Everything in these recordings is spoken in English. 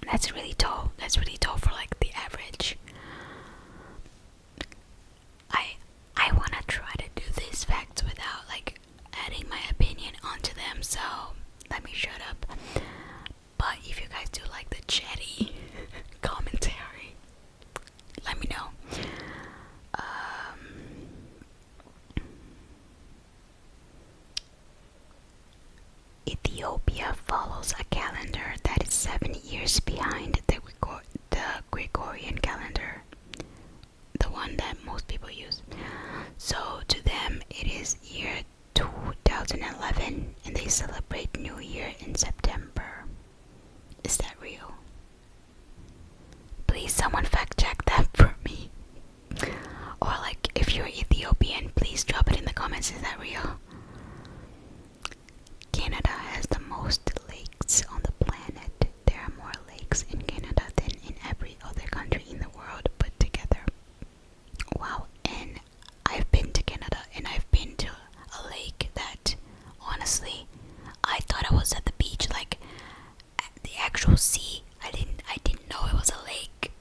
That's really tall. That's really tall for like the average. I I wanna try to do these facts without like adding my opinion onto them, so let me shut up. But if you guys do like the chatty commentary, let me know. Ethiopia follows a calendar that is 7 years behind the Gregorian calendar, the one that most people use. So to them, it is year 2011, and they celebrate New Year in September. Is that real? Please, someone fact check that for me. Or like, if you're Ethiopian, please drop it in the comments. Is that real? Canada has the most lakes on the planet. There are more lakes in Canada than in every other country in the world put together. Wow, and I've been to Canada and I've been to a lake that honestly I thought I was at the beach, like at the actual sea. I didn't know it was a lake,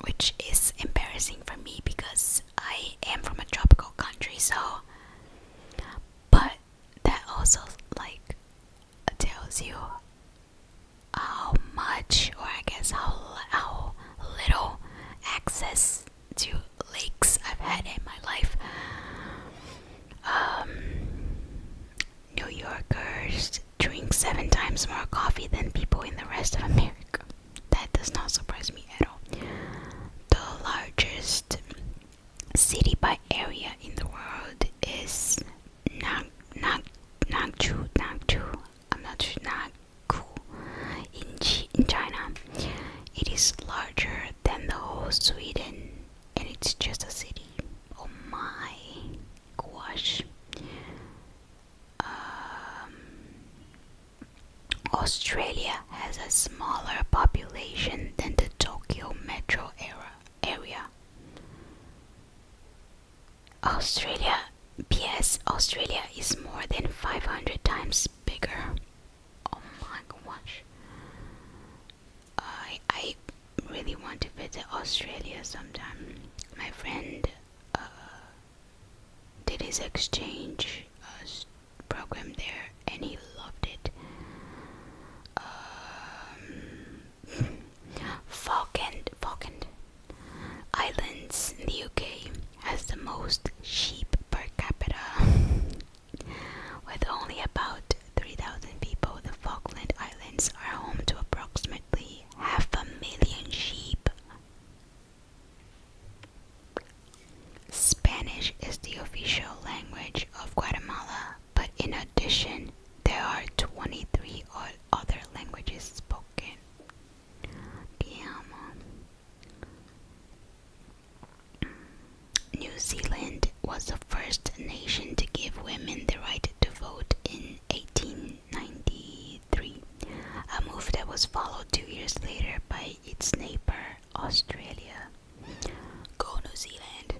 which is embarrassing for me because I am from a tropical country, so but that also like tells you how much, or I guess how little access to lakes I've had in my life. New Yorkers drink 7 times more coffee than people in the rest of America. That does not surprise me at all. The largest city by area in the world is Nagchu. I'm not sure. Nagku in China. It is larger than the whole Sweden, and it's just a city. Oh my gosh. Australia has a smaller population than the Tokyo metro area. Australia is more than 500 times bigger. Oh my gosh. I really want to visit Australia sometime. My friend did his exchange program there and he loved it. Falkland Islands in the UK has the most sheep per capita. With only about 3,000 people, the Falkland Islands are home to approximately 500,000 sheep. Spanish is the official language of Guatemala, but in addition, there are 23 other languages spoken. New Zealand was the first nation to give women the right to vote in 1893, a move that was followed 2 years later by its neighbor, Australia. Go New Zealand.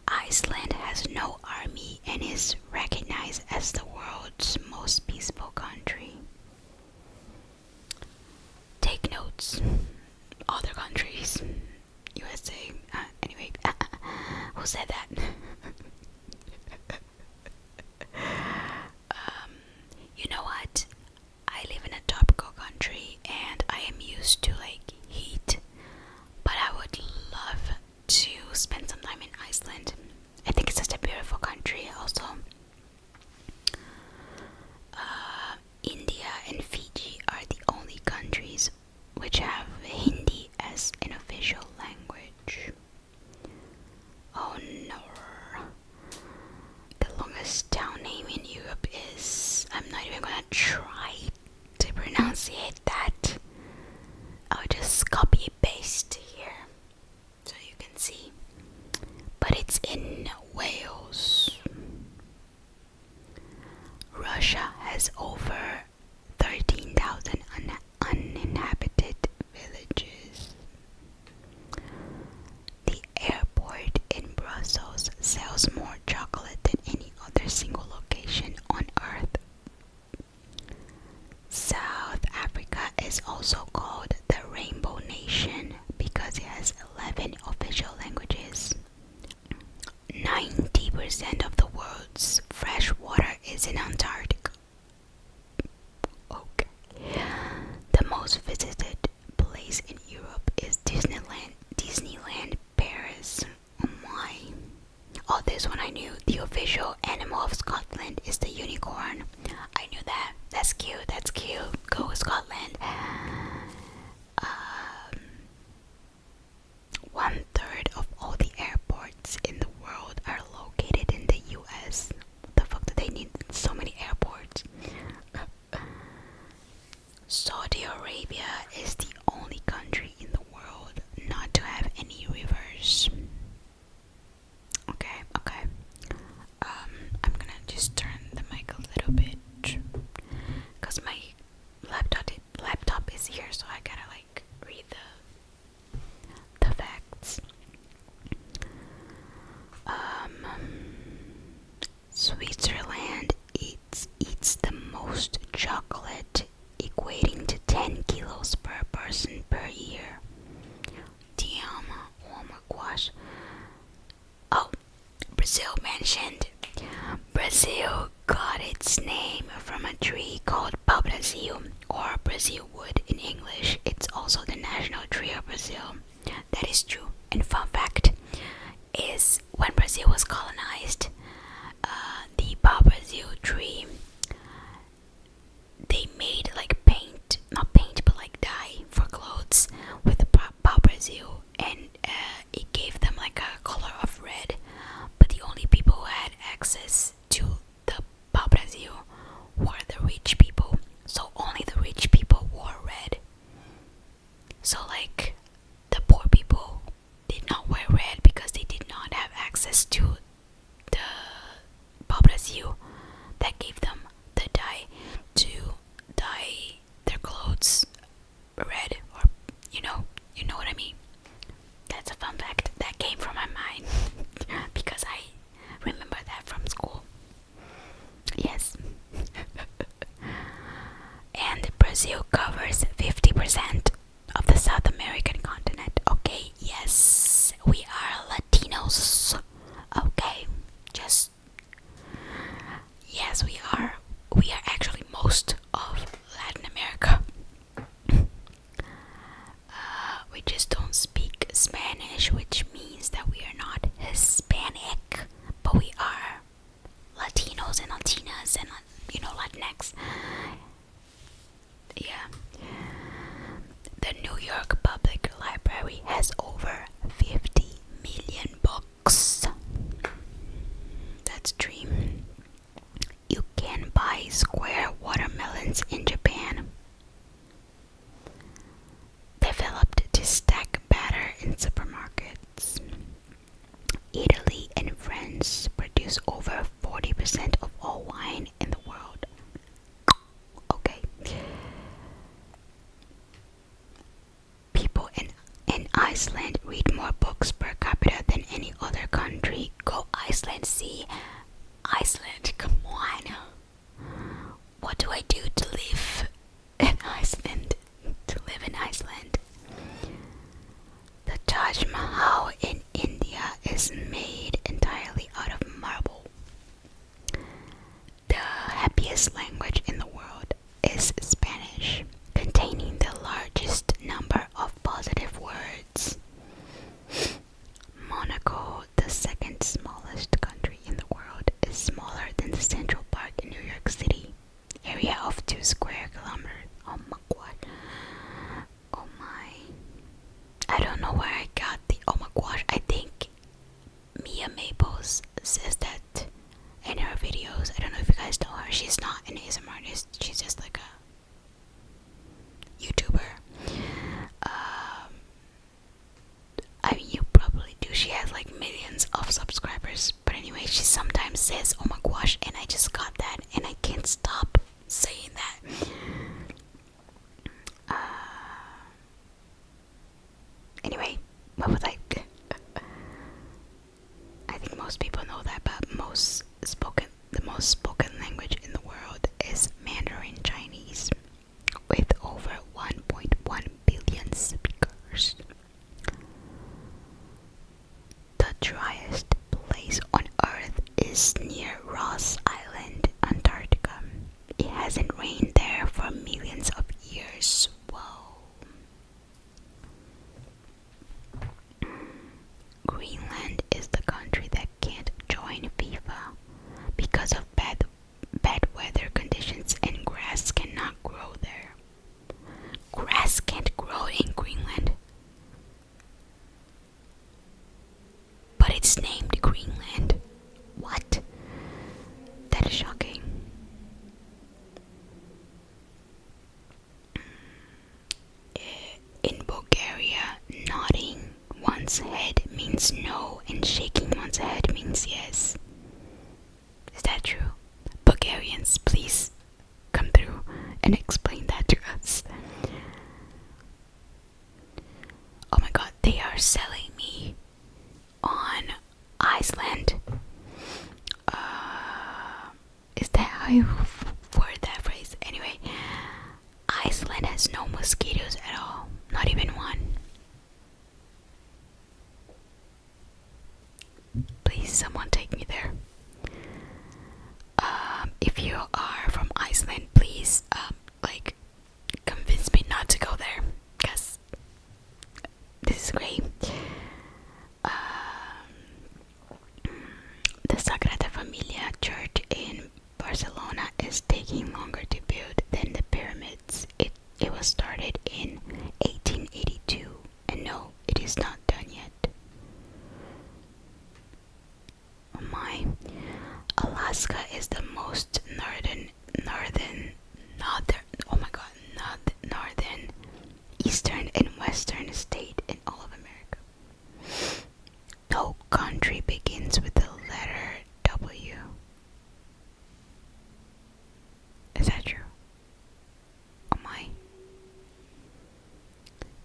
Iceland has no army and is recognized as the world's most peaceful country. Take notes. Other countries. USA. Anyway, who said that? You know what? I live in a tropical country and I am used to like heat, but I would love to spend some time in Iceland. I think it's such a beautiful country. Also, India and Fiji are the only countries which have Hindi as an official language. Oh no. The longest town name in Europe is... I'm not even gonna try to pronunciate that. I'll just copy paste here so you can see. But it's in Wales. Russia has over 13,000 uninhabited villages. The airport in Brussels sells more chocolate than any other single location on Earth. is also called the Rainbow Nation because it has 11 official languages. 90% of the world's fresh water is in Antarctica. Okay. The most visited place in Europe is Disneyland Paris. Oh my. Oh, this one I knew. The official animal of Scotland is the unicorn. I knew that. That's cute. That's cute. Go Scotland. 1/3 of all the airports in the world are located in the US. What the fuck do they need so many airports? Saudi Arabia is the only country in the world not to have any rivers. Okay. I'm gonna just turn the mic a little bit because my laptop is here, so I gotta like read the facts. Switzerland eats the most chocolate, equating to 10 kilos per person per year. Damn, oh my gosh. Oh, Brazil mentioned. Brazil got its name from a tree called pau-brasil, or Brazil wood in English. It's also the national tree of Brazil. That is true. And fun fact is, when Brazil was colonized, the pau-brasil tree, they made like paint, not paint, but like dye for clothes with the pau-brasil, and it gave them like a color of red. But the only people who had access to the pau-brasil were the rich people, so only the rich people wore red. So like the poor people did not wear red because they did not have access to the pau-brasil that gave them the dye to dye their clothes red, or you know what I mean. That's a fun fact that came from my mind because I remember that from school. Yes. And Brazil covers 50% of the South American continent. Okay, yes, we are Latinos. Okay, just yes, we are. We are actually most of Latin America. We just don't speak Spanish, which means that we are not Hispanic, but we are Latinos and Latinas and Latinx. Yeah. The New York Public Library has over 50 million books. That's a dream. You can buy square watermelons in Japan. Developed to stack batter in supermarkets. Italy and France produce over 40% of all wine in the world. Okay. People in Iceland read more books per capita than any other country. Go Iceland, see? Iceland, come on. What do I do to live in Iceland? The Taj Mahal in India is made entirely out of marble. The happiest language in the world is Spanish, containing the largest number of positive words. Monaco, the second smallest country in the world, is smaller than the Central Park in New York City, area of 2 square kilometers. Oh my god. Oh my. I don't know where I got the oh my gosh. I think Mia Maples says that in her videos. I don't know if you guys know her. She's not an ASMR artist. She's just like a YouTuber. I mean, you probably do. She has like millions of subscribers. But anyway, she sometimes says oh my gosh, and I just got that and I can't stop saying that. one's head means no and shaking one's head means yes. Is that true? Bulgarians, please come through and explain that to us. Oh my god, they are selling me on Iceland. Is that how you word that phrase? Anyway, Iceland has no mosquitoes at all. Not even one. Please, someone take me there. If you are from Iceland, please, convince me not to go there, because this is great. The Sagrada Familia Church in Barcelona is taking longer to build than the pyramids. It was started in 1882, and no, it is not done yet. Oh my. Alaska is the most northern, eastern and western state in all of America. No country begins with the letter W. Is that true? Oh my.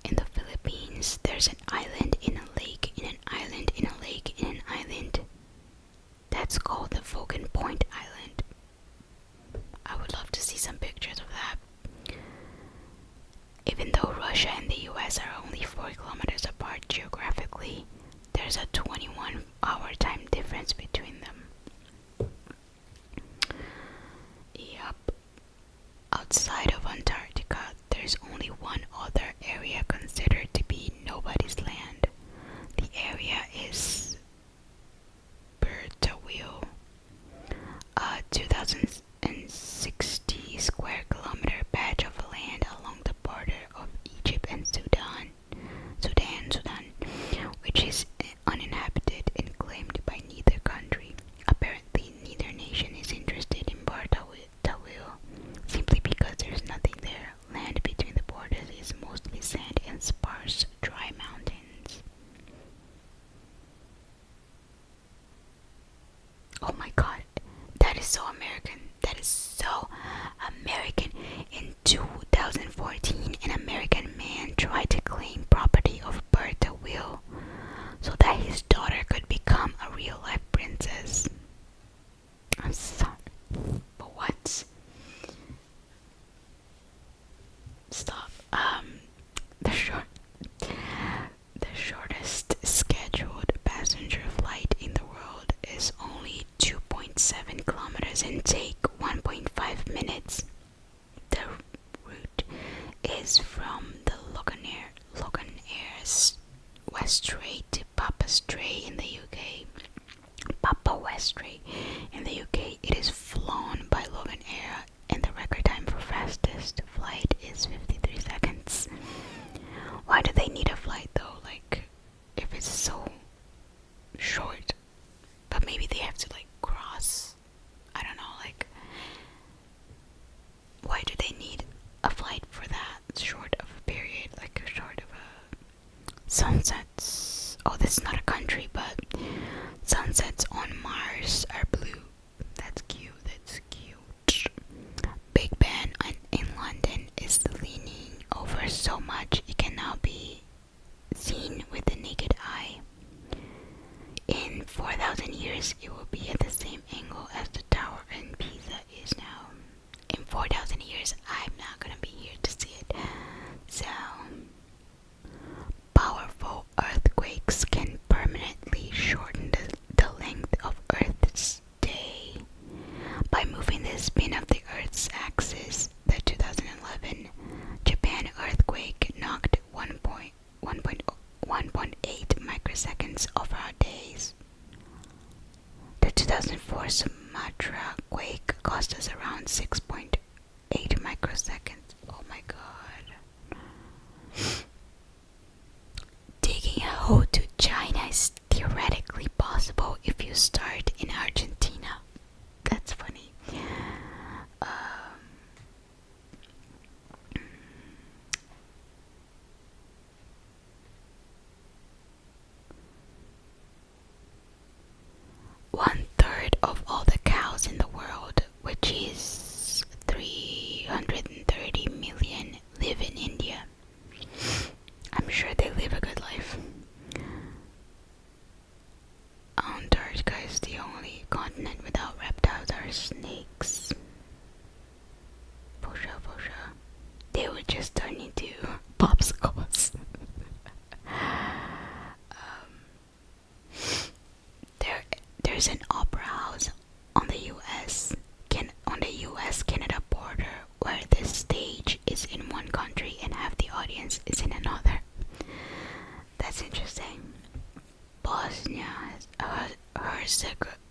In the Philippines, there's an island in a lake, in an island, in a lake, in an island. That's called the Fogan Point Island. I would love to see some pictures of that. Even though Russia and the US are only 4 kilometers apart geographically, there's a 21-hour time difference between them. Yup. Outside of Antarctica, there's only one other area considered to be nobody's land. The area is Bertawil, a 2,060 square kilometer patch of land along the border of Egypt and Sudan, which is uninhabited and claimed by neither country. Apparently, neither nation is interested in Bertawil, simply because there's nothing there. Land between the borders is mostly sand and sparse, dry mountains. Oh my god, that is so American. That is so American. In 2014, an American man tried to claim property of Bertawil so that his daughter could become a real-life princess. I'm sorry, but what? Stop. The shortest scheduled passenger flight in the world is only 2.7 kilometers and take 1.5 minutes. The route is from the Loganair's West Strait to Papa Strait in the UK. Papa West Strait in the UK. It is flown by Loganair, and the record time for fastest flight is 53 seconds. Why do they need a flight though? Like, if it's so short, but maybe they have to cross. I don't know. Why do they need a flight for that short of a period? Short of a sunsets. Oh, this is not a country, but sunsets on Mars are blue. That's cute. That's cute. Big Ben in London is leaning over so much it can now be seen with the naked eye. In 4,000 years, it will be at the same angle as the tower in Pisa is now. In 4,000 years, I'm not gonna be here to see it. So, powerful earthquakes can permanently shorten the length of Earth's of all the cows in the world, which is 330 million, live in India. I'm sure they live a good life. Antarctica is the only continent without reptiles or snakes. For sure. They would just turn into popsicles. There's an opera house on the U.S. Canada border where the stage is in one country and half the audience is in another. That's interesting. Bosnia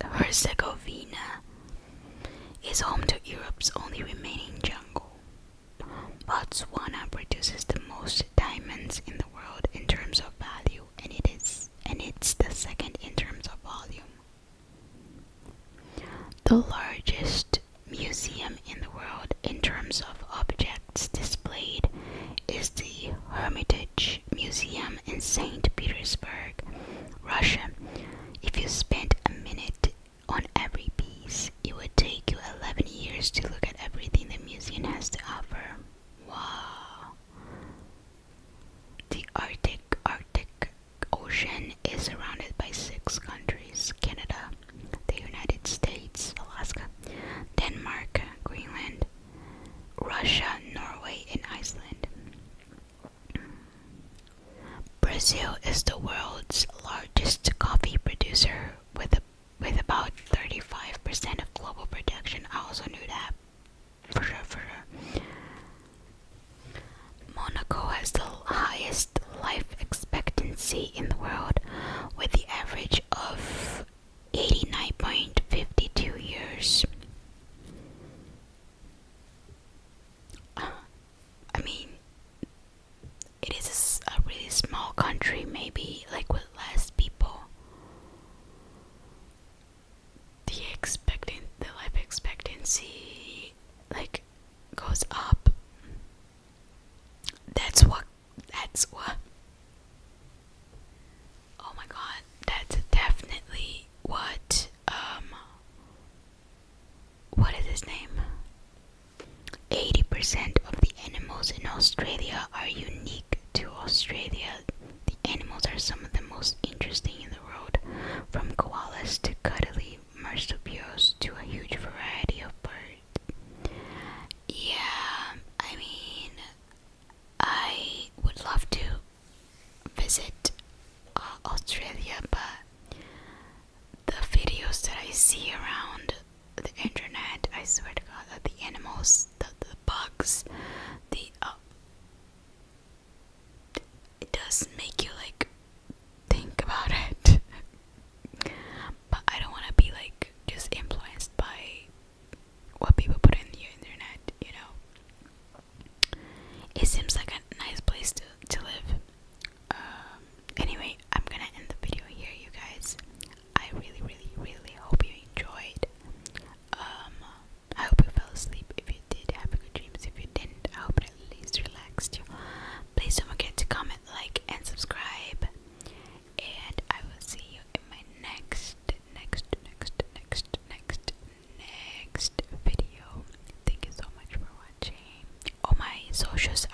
Herzegovina is home to Europe's only remaining jungle. Botswana produces the most diamonds in the world in terms of value, and it's the second in terms of volume. The largest museum in the world in terms of objects displayed is the Hermitage Museum in St. Petersburg, Russia. If you spent a minute on every piece, it would take you 11 years to look at everything the museum has to offer. Wow. The Arctic Ocean is surrounded by 6 countries: Canada, the United States, Alaska, Denmark, Greenland, Russia, Norway, and Iceland. Brazil is the world's largest coffee producer with about 35% of global production. I also knew that. For sure. Monaco has the highest life expectancy in the world, with the average of 89.52 years. I mean, it is a really small country, maybe like with less people. The life expectancy like goes up. That's what. Oh my god, that's definitely what is his name? 80% of the animals in Australia are unique to Australia. The animals are some of the most interesting in the world, from koalas to cuddly marsupials to a huge variety of birds. Yeah, I mean, I would love to visit Australia, but the videos that I see around the internet, I swear to God, that the animals, the bugs, it does make you like think about it. But I don't want to be like just influenced by what people put in the internet, you know. It seems like a nice place to live. Anyway, I'm gonna end the video here, you guys. I really hope you enjoyed. I hope you fell asleep. If you did, have good dreams. If you didn't, I hope it at least relaxed you. Please don't forget to comment, like, and subscribe. And I will see you in my next video. Thank you so much for watching. Oh, my socials